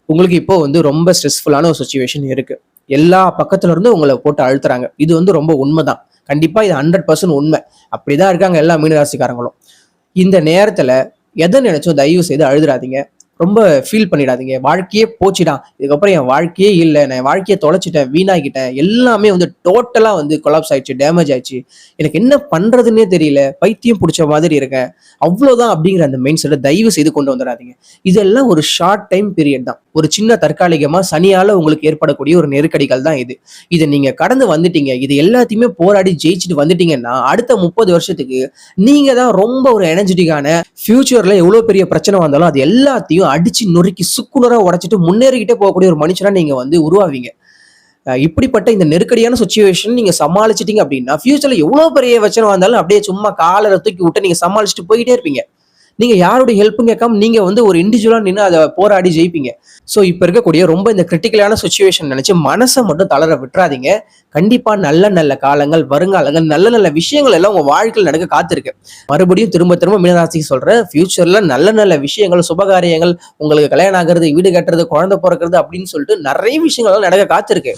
உங்களுக்கு இப்போ வந்து ரொம்ப ஸ்ட்ரெஸ்ஃபுல்லான ஒரு சிச்சுவேஷன் இருக்கு. எல்லா பக்கத்துல இருந்து உங்கள போட்டு அழுத்துறாங்க. இது வந்து ரொம்ப உண்மைதான். கண்டிப்பா இது 100% உண்மை. அப்படிதான் இருக்காங்க எல்லா மீனராசிக்காரங்களும். இந்த நேரத்துல எத நினைச்சும் தயவு செய்து அழுதுறாதீங்க. ரொம்ப ஃபீல் பண்ணிடாதீங்க. வாழ்க்கையே போச்சுடா. இதுக்கப்புறம் என் வாழ்க்கையே இல்ல. நான் என் வாழ்க்கைய தொலைச்சுட்டேன், வீணாக்கிட்டேன். எல்லாமே வந்து டோட்டலா வந்து கொலாப்ஸ் ஆயிடுச்சு, டேமேஜ் ஆயிடுச்சு. எனக்கு என்ன பண்றதுன்னே தெரியல. பைத்தியம் புடிச்ச மாதிரி இருக்கேன். அவ்வளோதான் அப்படிங்கிற அந்த மைண்ட் செட்ட தயவு செய்து கொண்டு வந்துடாதீங்க. இதெல்லாம் ஒரு ஷார்ட் டைம் பீரியட் தான். ஒரு சின்ன தற்காலிகமா சனியால உங்களுக்கு ஏற்படக்கூடிய ஒரு நெருக்கடிகள் தான் இது. இத நீங்க கடந்து வந்துட்டீங்க. இது எல்லாத்தையுமே போராடி ஜெயிச்சுட்டு வந்துட்டீங்கன்னா, அடுத்த 30 வருஷத்துக்கு நீங்க தான் ரொம்ப ஒரு எனர்ஜெட்டிக்கான ஃபியூச்சர்ல எவ்வளவு பெரிய பிரச்சனை வந்தாலும் அது எல்லாத்தையும் அடிச்சு நொறுக்கி சுக்குநூறா உடைச்சிட்டு முன்னேறிக்கிட்டே போகக்கூடிய ஒரு மனுஷனா நீங்க வந்து உருவாவீங்க. இப்படிப்பட்ட இந்த நெருக்கடியான சுச்சுவேஷன் நீங்க சமாளிச்சிட்டீங்க அப்படின்னா ஃபியூச்சர்ல எவ்வளவு பெரிய பிரச்சனை வந்தாலும் அப்படியே சும்மா காலரை தூக்கி விட்டு நீங்க சமாளிச்சுட்டு போயிட்டே இருப்பீங்க. நீங்க யாருடைய ஹெல்ப்பும் கேட்காம நீங்க வந்து ஒரு இண்டிவிஜுவலா நின்று அதை போராடி ஜெயிப்பீங்க. ஸோ இப்ப இருக்கக்கூடிய ரொம்ப இந்த கிரிட்டிக்கலான சுச்சுவேஷன் நினைச்சு மனசை மட்டும் தளர விட்டுறாதீங்க. கண்டிப்பா நல்ல நல்ல காலங்கள், வருங்காலங்கள், நல்ல நல்ல விஷயங்கள் எல்லாம் உங்க வாழ்க்கையில் நடக்க காத்திருக்கு. மறுபடியும் திரும்ப திரும்ப மீனராசிக்கு சொல்றேன், ஃபியூச்சர்ல நல்ல நல்ல விஷயங்கள், சுபகாரியங்கள், உங்களுக்கு கல்யாணம் ஆகிறது, வீடு கட்டுறது, குழந்தை பிறக்கிறது அப்படின்னு சொல்லிட்டு நிறைய விஷயங்கள் எல்லாம் நடக்க காத்திருக்கு.